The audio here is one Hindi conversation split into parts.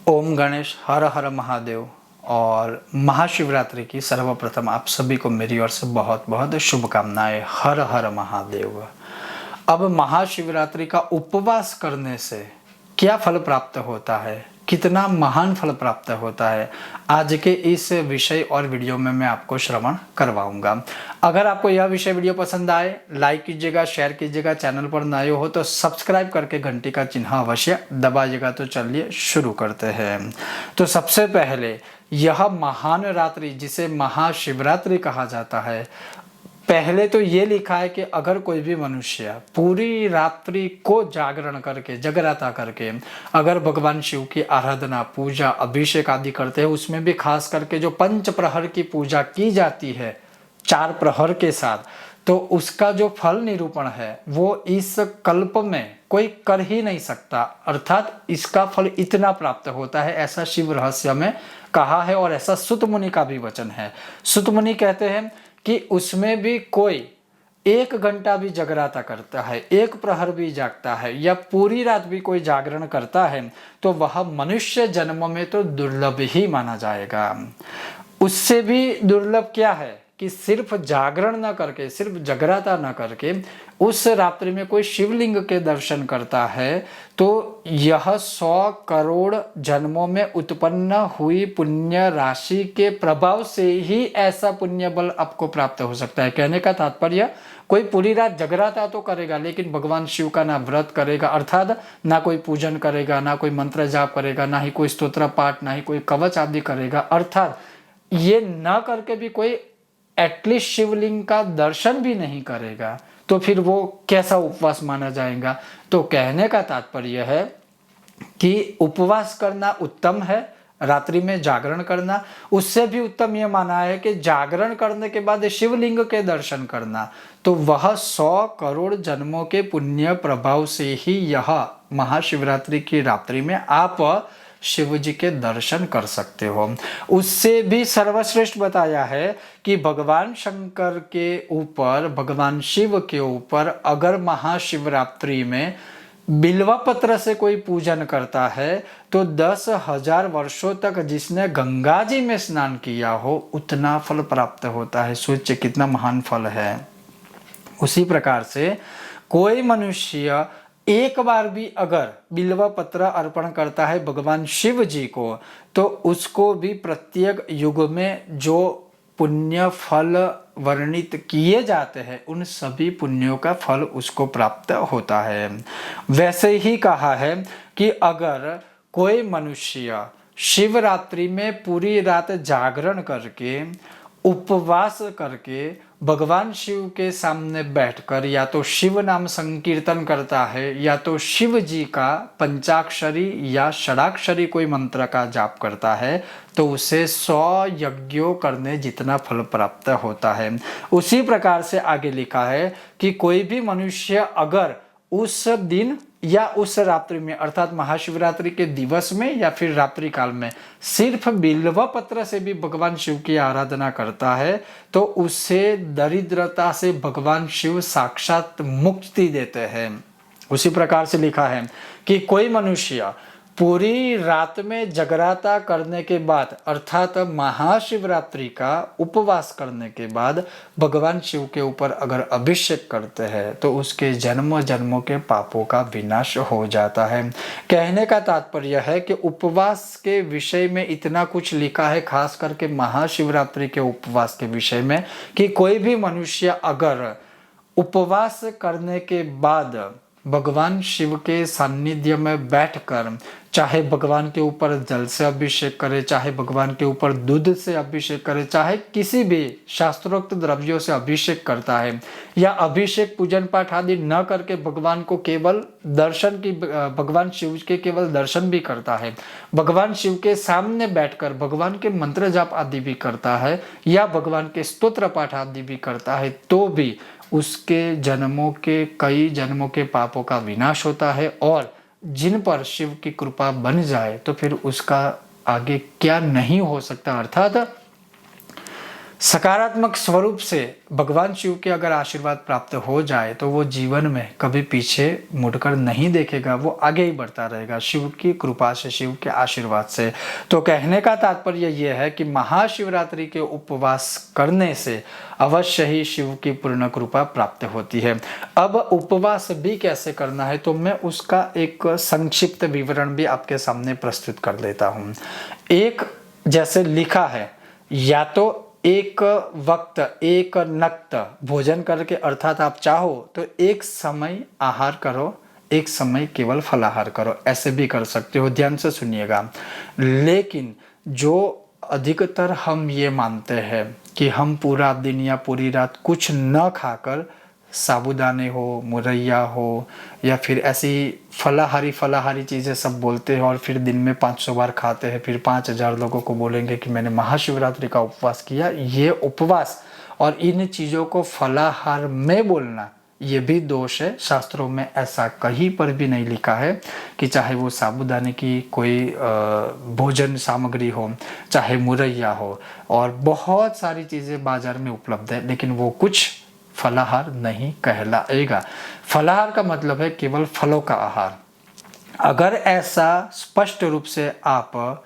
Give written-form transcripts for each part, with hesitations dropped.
ओम गणेश हर हर महादेव। और महाशिवरात्रि की सर्वप्रथम आप सभी को मेरी ओर से बहुत बहुत शुभकामनाएं। हर हर महादेव। अब महाशिवरात्रि का उपवास करने से क्या फल प्राप्त होता है, कितना महान फल प्राप्त होता है, आज के इस विषय और वीडियो में मैं आपको श्रवण करवाऊंगा। अगर आपको यह विषय वीडियो पसंद आए लाइक कीजिएगा, शेयर कीजिएगा, चैनल पर नए हो तो सब्सक्राइब करके घंटी का चिन्ह अवश्य दबाइएगा। तो चलिए शुरू करते हैं। तो सबसे पहले यह महान रात्रि जिसे महाशिवरात्रि कहा जाता है, पहले तो ये लिखा है कि अगर कोई भी मनुष्य पूरी रात्रि को जागरण करके जगराता करके अगर भगवान शिव की आराधना पूजा अभिषेक आदि करते हैं, उसमें भी खास करके जो पंच प्रहर की पूजा की जाती है 4 प्रहर के साथ, तो उसका जो फल निरूपण है वो इस कल्प में कोई कर ही नहीं सकता। अर्थात इसका फल इतना प्राप्त होता है, ऐसा शिव रहस्य में कहा है और ऐसा सुत मुनि का भी वचन है। सुत मुनि कहते हैं कि उसमें भी कोई 1 घंटा भी जगराता करता है, 1 प्रहर भी जागता है या पूरी रात भी कोई जागरण करता है, तो वह मनुष्य जन्म में तो दुर्लभ ही माना जाएगा। उससे भी दुर्लभ क्या है कि सिर्फ जागरण न करके, सिर्फ जगराता न करके उस रात्रि में कोई शिवलिंग के दर्शन करता है, तो यह 100 करोड़ जन्मों में उत्पन्न हुई पुण्य राशि के प्रभाव से ही ऐसा पुण्य बल आपको प्राप्त हो सकता है। कहने का तात्पर्य, कोई पूरी रात जगराता तो करेगा लेकिन भगवान शिव का ना व्रत करेगा, अर्थात ना कोई पूजन करेगा, ना कोई मंत्र जाप करेगा, ना ही कोई स्तोत्र पाठ, ना ही कोई कवच आदि करेगा, अर्थात ये न करके भी कोई एटलीस्ट शिवलिंग का दर्शन भी नहीं करेगा, तो फिर वो कैसा उपवास माना जाएगा। तो कहने का तात्पर्य है कि उपवास करना उत्तम है, रात्रि में जागरण करना। उससे भी उत्तम यह माना है कि जागरण करने के बाद शिवलिंग के दर्शन करना, तो वह 100 करोड़ जन्मों के पुण्य प्रभाव से ही यह महाशिवरात्रि की रात्रि में आप शिव जी के दर्शन कर सकते हो। उससे भी सर्वश्रेष्ठ बताया है कि भगवान शंकर के ऊपर, भगवान शिव के ऊपर अगर महाशिवरात्रि में बिल्वा पत्र से कोई पूजन करता है तो 10,000 वर्षों तक जिसने गंगा जी में स्नान किया हो उतना फल प्राप्त होता है। सोचिए कितना महान फल है। उसी प्रकार से कोई मनुष्य एक बार भी अगर बिल्वा पत्र अर्पण करता है भगवान शिव जी को, तो उसको भी प्रत्येक युग में जो पुण्य फल वर्णित किए जाते हैं उन सभी पुण्यों का फल उसको प्राप्त होता है। वैसे ही कहा है कि अगर कोई मनुष्य शिवरात्रि में पूरी रात जागरण करके उपवास करके भगवान शिव के सामने बैठकर या तो शिव नाम संकीर्तन करता है या तो शिव जी का पंचाक्षरी या षडाक्षरी कोई मंत्र का जाप करता है, तो उसे 100 यज्ञों करने जितना फल प्राप्त होता है। उसी प्रकार से आगे लिखा है कि कोई भी मनुष्य अगर उस दिन या उस रात्रि में, अर्थात महाशिवरात्रि के दिवस में या फिर रात्रि काल में सिर्फ बिल्व पत्र से भी भगवान शिव की आराधना करता है, तो उसे दरिद्रता से भगवान शिव साक्षात मुक्ति देते हैं। उसी प्रकार से लिखा है कि कोई मनुष्य पूरी रात में जगराता करने के बाद, अर्थात महाशिवरात्रि का उपवास करने के बाद भगवान शिव के ऊपर अगर अभिषेक करते हैं तो उसके जन्मों जन्मों के पापों का विनाश हो जाता है। कहने का तात्पर्य है कि उपवास के विषय में इतना कुछ लिखा है, खास करके महाशिवरात्रि के उपवास के विषय में, कि कोई भी मनुष्य अगर उपवास करने के बाद भगवान शिव के सानिध्य में बैठकर चाहे भगवान के ऊपर जल से अभिषेक करे, चाहे भगवान के ऊपर दूध से अभिषेक करे, चाहे किसी भी शास्त्रोक्त द्रव्यों से अभिषेक करता है या अभिषेक पूजन पाठ आदि न करके भगवान को केवल दर्शन की, भगवान शिव के केवल दर्शन भी करता है, भगवान शिव के सामने बैठकर भगवान के मंत्र जाप आदि भी करता है या भगवान के स्तोत्र पाठ आदि भी करता है, तो भी उसके जन्मों के, कई जन्मों के पापों का विनाश होता है। और जिन पर शिव की कृपा बन जाए तो फिर उसका आगे क्या नहीं हो सकता। अर्थात सकारात्मक स्वरूप से भगवान शिव के अगर आशीर्वाद प्राप्त हो जाए तो वो जीवन में कभी पीछे मुड़कर नहीं देखेगा, वो आगे ही बढ़ता रहेगा शिव की कृपा से, शिव के आशीर्वाद से। तो कहने का तात्पर्य ये है कि महाशिवरात्रि के उपवास करने से अवश्य ही शिव की पूर्ण कृपा प्राप्त होती है। अब उपवास भी कैसे करना है तो मैं उसका एक संक्षिप्त विवरण भी आपके सामने प्रस्तुत कर देता हूँ। एक जैसे लिखा है, या तो एक वक्त एक नक्त भोजन करके, अर्थात आप चाहो तो एक समय आहार करो, एक समय केवल फलाहार करो, ऐसे भी कर सकते हो, ध्यान से सुनिएगा। लेकिन जो अधिकतर हम ये मानते हैं कि हम पूरा दिन या पूरी रात कुछ न खाकर, साबूदाने हो, मुरैया हो या फिर ऐसी फलाहारी चीज़ें सब बोलते हैं और फिर दिन में 500 बार खाते हैं, फिर 5000 लोगों को बोलेंगे कि मैंने महाशिवरात्रि का उपवास किया। ये उपवास और इन चीज़ों को फलाहार में बोलना ये भी दोष है। शास्त्रों में ऐसा कहीं पर भी नहीं लिखा है कि चाहे वो साबूदाने की कोई भोजन सामग्री हो, चाहे मुरैया हो, और बहुत सारी चीज़ें बाजार में उपलब्ध है, लेकिन वो कुछ फलाहार नहीं कहलाएगा। फलाहार का मतलब है केवल फलों का आहार। अगर ऐसा स्पष्ट रूप से आप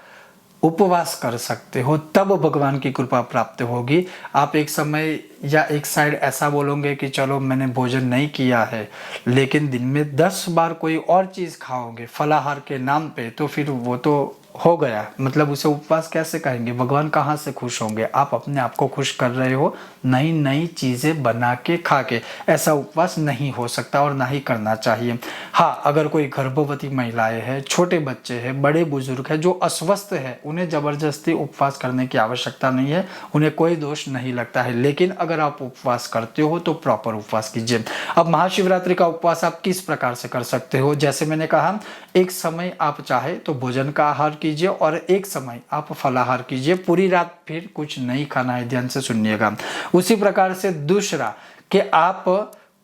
उपवास कर सकते हो तब भगवान की कृपा प्राप्त होगी। आप एक समय या एक साइड ऐसा बोलोगे कि चलो मैंने भोजन नहीं किया है, लेकिन दिन में 10 बार कोई और चीज़ खाओगे फलाहार के नाम पे, तो फिर वो तो हो गया, मतलब उसे उपवास कैसे कहेंगे? भगवान कहाँ से खुश होंगे? आप अपने आप को खुश कर रहे हो नई नई चीज़ें बना के खा के। ऐसा उपवास नहीं हो सकता और ना ही करना चाहिए। हाँ, अगर कोई गर्भवती महिलाएं हैं, छोटे बच्चे हैं, बड़े बुजुर्ग हैं जो अस्वस्थ है, उन्हें ज़बरदस्ती उपवास करने की आवश्यकता नहीं है, उन्हें कोई दोष नहीं लगता है। लेकिन अगर आप उपवास करते हो तो प्रॉपर उपवास कीजिए। अब महाशिवरात्रि का उपवास आप किस प्रकार से कर सकते हो? जैसे मैंने कहा, एक समय आप चाहे तो भोजन का आहार कीजिए और एक समय आप फलाहार कीजिए, पूरी रात फिर कुछ नहीं खाना है, ध्यान से सुनिएगा। उसी प्रकार से दूसरा कि आप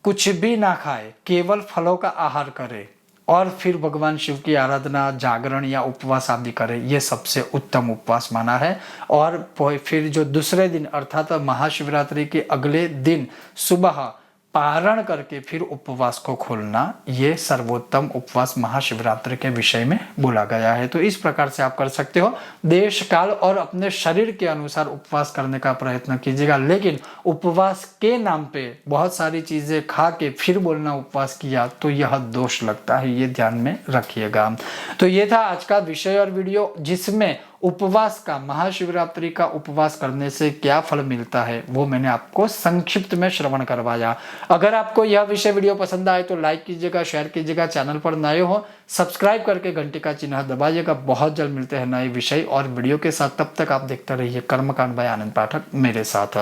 कुछ भी ना खाए, केवल फलों का आहार करें और फिर भगवान शिव की आराधना, जागरण या उपवास आदि करें, ये सबसे उत्तम उपवास माना है। और फिर जो दूसरे दिन अर्थात महाशिवरात्रि के अगले दिन सुबह पारण करके फिर उपवास को खोलना, ये सर्वोत्तम उपवास महाशिवरात्रि के विषय में बोला गया है। तो इस प्रकार से आप कर सकते हो। देश काल और अपने शरीर के अनुसार उपवास करने का प्रयत्न कीजिएगा, लेकिन उपवास के नाम पे बहुत सारी चीजें खा के फिर बोलना उपवास किया तो यह दोष लगता है, ये ध्यान में रखिएगा। तो ये था आज का विषय और वीडियो, जिसमें उपवास का, महाशिवरात्रि का उपवास करने से क्या फल मिलता है वो मैंने आपको संक्षिप्त में श्रवण करवाया। अगर आपको यह विषय वीडियो पसंद आए तो लाइक कीजिएगा, शेयर कीजिएगा, चैनल पर नए हो सब्सक्राइब करके घंटी का चिन्ह दबाइएगा। बहुत जल्द मिलते हैं नए विषय और वीडियो के साथ, तब तक आप देखते रहिए कर्मकांड बाय आनंद पाठक मेरे साथ।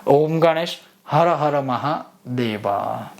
ओम गणेश, हर हर महादेवा।